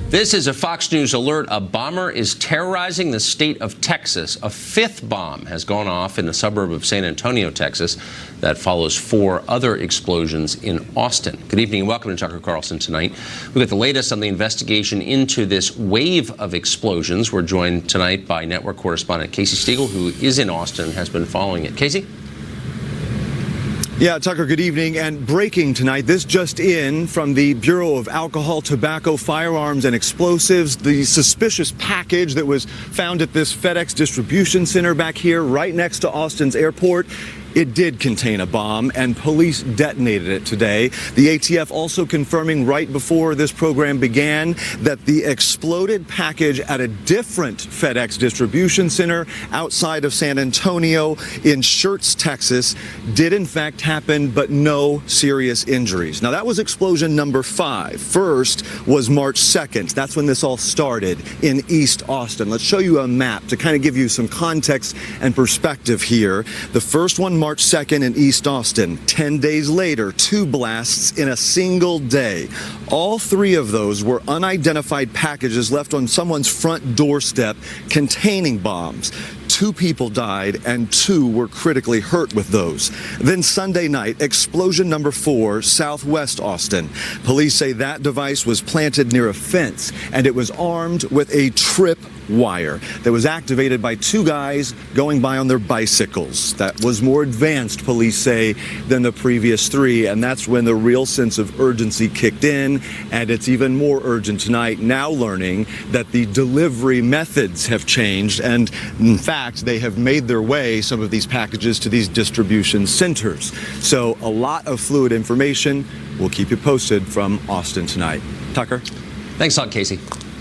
This is a Fox News alert. A bomber is terrorizing the state of Texas. A fifth bomb has gone off in a suburb of San Antonio, Texas. That follows 4 other explosions in Austin. Good evening and welcome to Tucker Carlson Tonight. We've got the latest on the investigation into this wave of explosions. We're joined tonight by network correspondent Casey Stiegel, who is in Austin and has been following it. Casey? Yeah, Tucker, good evening. And breaking tonight, this just in from the Bureau of Alcohol, Tobacco, Firearms, and Explosives. The suspicious package that was found at this FedEx distribution center back here right next to Austin's airport. It did contain a bomb, and police detonated it today. The ATF also confirming right before this program began that the exploded package at a different FedEx distribution center outside of San Antonio in Schertz, Texas, did in fact happen, but no serious injuries. Now, that was explosion number 5. First was March 2nd. That's when this all started in East Austin. Let's show you a map to kind of give you some context and perspective here. The first one, March 2nd in East Austin. 10 days later, 2 blasts in a single day. All 3 of those were unidentified packages left on someone's front doorstep containing bombs. 2 people died and 2 were critically hurt with those. Then Sunday night, explosion number 4, southwest Austin. Police say that device was planted near a fence and it was armed with a trip wire that was activated by 2 guys going by on their bicycles. That was more advanced, police say, than the previous 3, and that's when the real sense of urgency kicked in, and it's even more urgent tonight, now learning that the delivery methods have changed, and in fact, they have made their way, some of these packages, to these distribution centers. So a lot of fluid information. We'll keep you posted from Austin tonight. Tucker? Thanks a lot, Casey.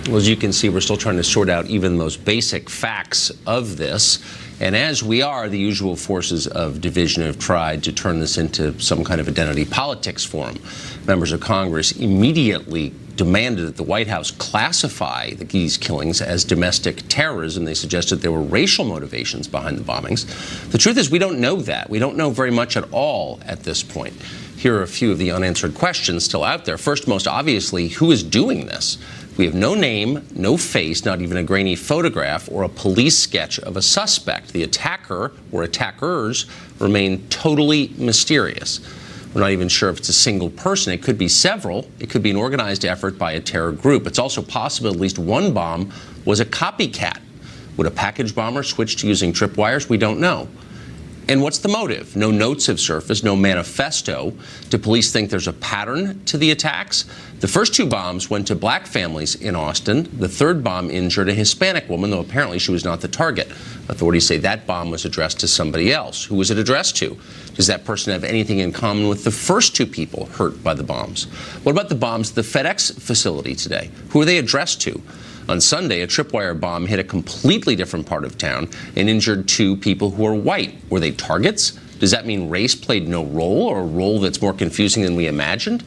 Well, as you can see, we're still trying to sort out even the most basic facts of this. And as we are, the usual forces of division have tried to turn this into some kind of identity politics forum. Members of Congress immediately demanded that the White House classify these killings as domestic terrorism. They suggested there were racial motivations behind the bombings. The truth is, we don't know that. We don't know very much at all at this point. Here are a few of the unanswered questions still out there. First, most obviously, who is doing this? We have no name, no face, not even a grainy photograph or a police sketch of a suspect. The attacker or attackers remain totally mysterious. We're not even sure if it's a single person. It could be several. It could be an organized effort by a terror group. It's also possible at least one bomb was a copycat. Would a package bomber switch to using tripwires? We don't know. And what's the motive? No notes have surfaced, no manifesto. Do police think there's a pattern to the attacks? The first 2 bombs went to black families in Austin. The 3rd bomb injured a Hispanic woman, though apparently she was not the target. Authorities say that bomb was addressed to somebody else. Who was it addressed to? Does that person have anything in common with the first 2 people hurt by the bombs? What about the bombs at the FedEx facility today? Who are they addressed to? On Sunday, a tripwire bomb hit a completely different part of town and injured 2 people who are white. Were they targets? Does that mean race played no role, or a role that's more confusing than we imagined?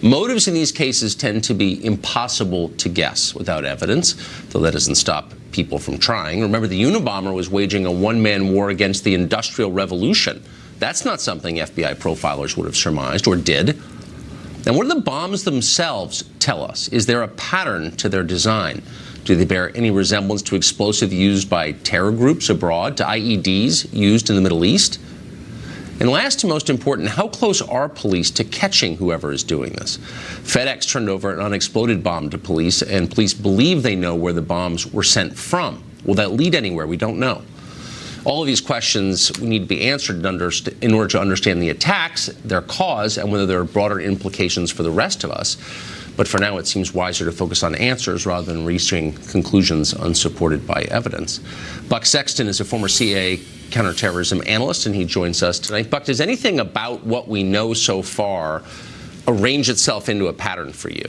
Motives in these cases tend to be impossible to guess without evidence, though that doesn't stop people from trying. Remember, the Unabomber was waging a one-man war against the Industrial Revolution. That's not something FBI profilers would have surmised, or did. And what do the bombs themselves tell us? Is there a pattern to their design? Do they bear any resemblance to explosives used by terror groups abroad, to IEDs used in the Middle East? And last and most important, how close are police to catching whoever is doing this? FedEx turned over an unexploded bomb to police, and police believe they know where the bombs were sent from. Will that lead anywhere? We don't know. All of these questions need to be answered in order to understand the attacks, their cause, and whether there are broader implications for the rest of us. But for now, it seems wiser to focus on answers rather than reaching conclusions unsupported by evidence. Buck Sexton is a former CIA counterterrorism analyst, and he joins us tonight. Buck, does anything about what we know so far arrange itself into a pattern for you?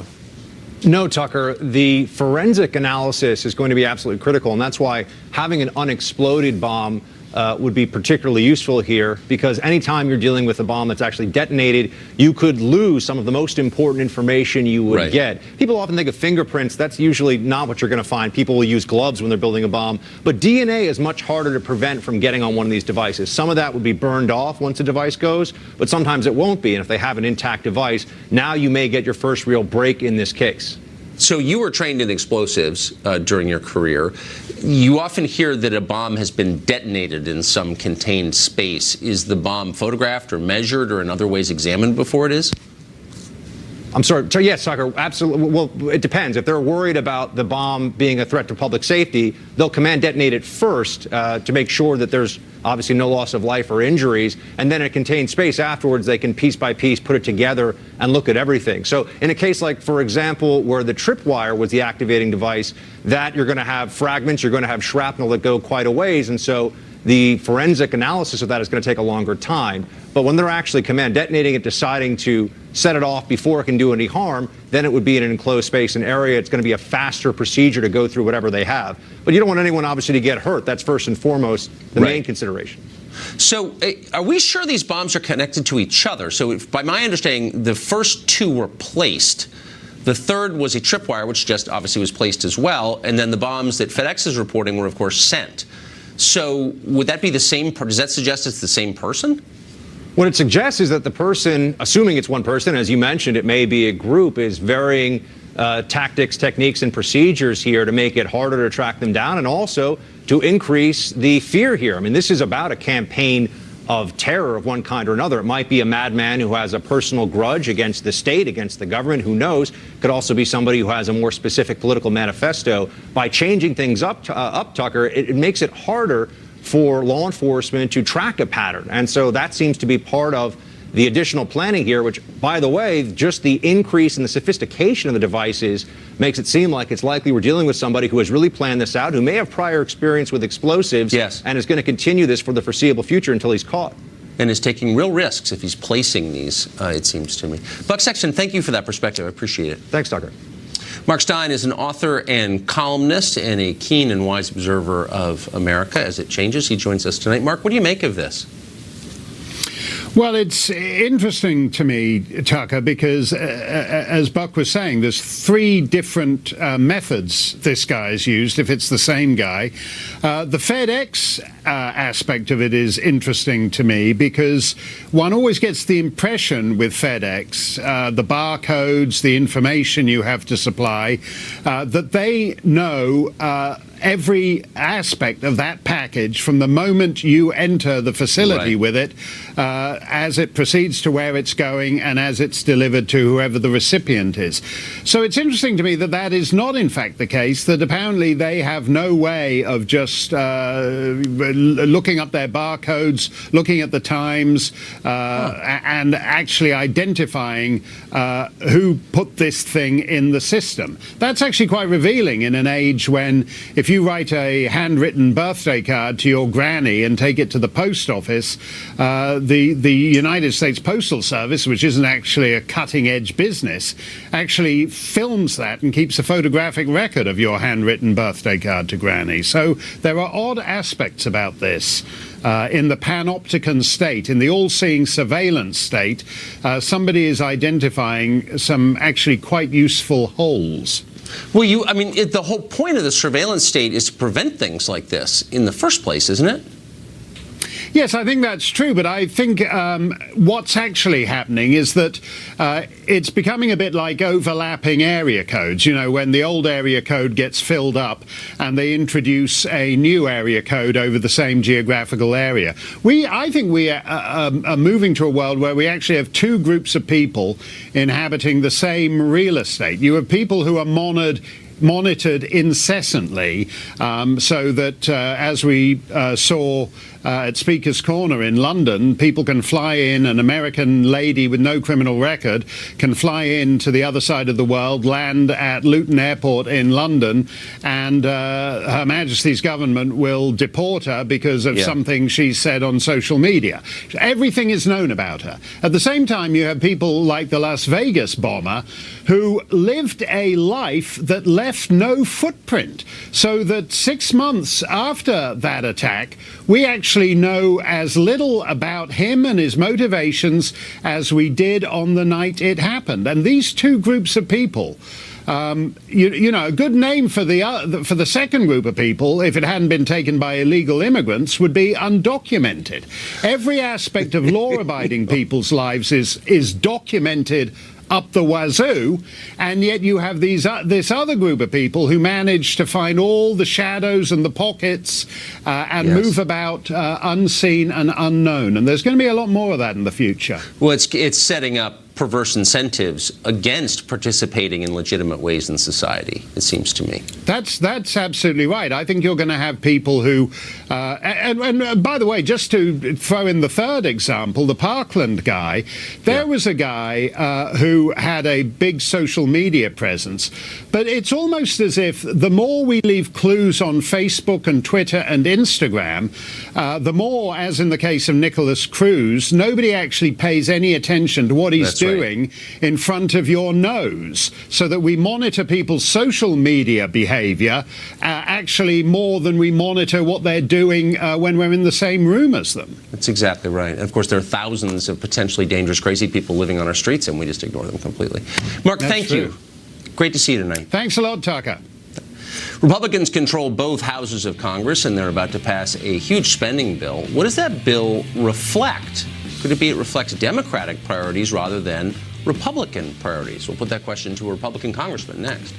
No, Tucker. The forensic analysis is going to be absolutely critical, and that's why having an unexploded bomb would be particularly useful here, because anytime you're dealing with a bomb that's actually detonated, you could lose some of the most important information you would get. People often think of fingerprints. That's usually not what you're going to find. People will use gloves when they're building a bomb. But DNA is much harder to prevent from getting on one of these devices. Some of that would be burned off once a device goes, but sometimes it won't be. And if they have an intact device, now you may get your first real break in this case. So you were trained in explosives during your career. You often hear that a bomb has been detonated in some contained space. Is the bomb photographed or measured or in other ways examined before it is? I'm sorry. So yes, Tucker, absolutely. Well, it depends. If they're worried about the bomb being a threat to public safety, they'll command detonate it first to make sure that there's obviously no loss of life or injuries. And then in a contained space afterwards, they can piece by piece put it together and look at everything. So in a case like, for example, where the tripwire was the activating device, that you're going to have fragments, you're going to have shrapnel that go quite a ways. And so the forensic analysis of that is going to take a longer time. But when they're actually command detonating it, deciding to set it off before it can do any harm, then it would be in an enclosed space and area. It's going to be a faster procedure to go through whatever they have. But you don't want anyone, obviously, to get hurt. That's first and foremost the main consideration. So are we sure these bombs are connected to each other? So if, by my understanding, the first two were placed. The third was a tripwire, which just obviously was placed as well. And then the bombs that FedEx is reporting were, of course, sent. So would that be the same? Does that suggest it's the same person? What it suggests is that the person, assuming it's one person, as you mentioned, it may be a group, is varying tactics, techniques, and procedures here to make it harder to track them down and also to increase the fear here. I mean, this is about a campaign of terror of one kind or another. It might be a madman who has a personal grudge against the state, against the government, who knows. Could also be somebody who has a more specific political manifesto. By changing things up, Tucker, it makes it harder for law enforcement to track a pattern. And so that seems to be part of the additional planning here, which, by the way, just the increase in the sophistication of the devices makes it seem like it's likely we're dealing with somebody who has really planned this out, who may have prior experience with explosives, and is going to continue this for the foreseeable future until he's caught. And is taking real risks if he's placing these, it seems to me. Buck Sexton, thank you for that perspective. I appreciate it. Thanks, Tucker. Mark Stein is an author and columnist and a keen and wise observer of America as it changes. He joins us tonight. Mark, what do you make of this? Well, it's interesting to me, Tucker, because as Buck was saying, there's three different methods this guy's used, if it's the same guy. The FedEx aspect of it is interesting to me because one always gets the impression with FedEx, the barcodes, the information you have to supply, that they know every aspect of that package from the moment you enter the facility with it, as it proceeds to where it's going and as it's delivered to whoever the recipient is. So it's interesting to me that that is not in fact the case, that apparently they have no way of just looking up their barcodes, looking at the times, and actually identifying who put this thing in the system. That's actually quite revealing in an age when if you write a handwritten birthday card to your granny and take it to the post office, the United States Postal Service, which isn't actually a cutting-edge business, actually films that and keeps a photographic record of your handwritten birthday card to granny. So there are odd aspects about this. In the panopticon state, in the all-seeing surveillance state, somebody is identifying some actually quite useful holes. Well, I mean, the whole point of the surveillance state is to prevent things like this in the first place, isn't it? Yes, I think that's true, but I think what's actually happening is that it's becoming a bit like overlapping area codes. You know, when the old area code gets filled up and they introduce a new area code over the same geographical area. I think we are moving to a world where we actually have two groups of people inhabiting the same real estate. You have people who are monitored incessantly, so that as we saw at Speaker's Corner in London, people can fly in, an American lady with no criminal record can fly in to the other side of the world, land at Luton Airport in London, and Her Majesty's government will deport her because of something she said on social media. Everything is known about her. At the same time, you have people like the Las Vegas bomber who lived a life that left no footprint, so that 6 months after that attack, we actually know as little about him and his motivations as we did on the night it happened. And these two groups of people, you know, a good name for the second group of people, if it hadn't been taken by illegal immigrants, would be undocumented. Every aspect of law-abiding people's lives is documented up the wazoo, and yet you have this other group of people who manage to find all the shadows and the pockets and move about unseen and unknown. And there's going to be a lot more of that in the future. Well, it's setting up perverse incentives against participating in legitimate ways in society, it seems to me. That's absolutely right. I think you're going to have people who, and by the way, just to throw in the third example, the Parkland guy, there was a guy who had a big social media presence, but it's almost as if the more we leave clues on Facebook and Twitter and Instagram, the more, as in the case of Nicholas Cruz, nobody actually pays any attention to what he's doing in front of your nose, so that we monitor people's social media behavior actually more than we monitor what they're doing when we're in the same room as them. That's exactly right. And of course, there are thousands of potentially dangerous, crazy people living on our streets, and we just ignore them completely. Mark, thank you. Great to see you tonight. Thanks a lot, Tucker. Republicans control both houses of Congress, and they're about to pass a huge spending bill. What does that bill reflect? Could it be it reflects Democratic priorities rather than Republican priorities? We'll put that question to a Republican congressman next.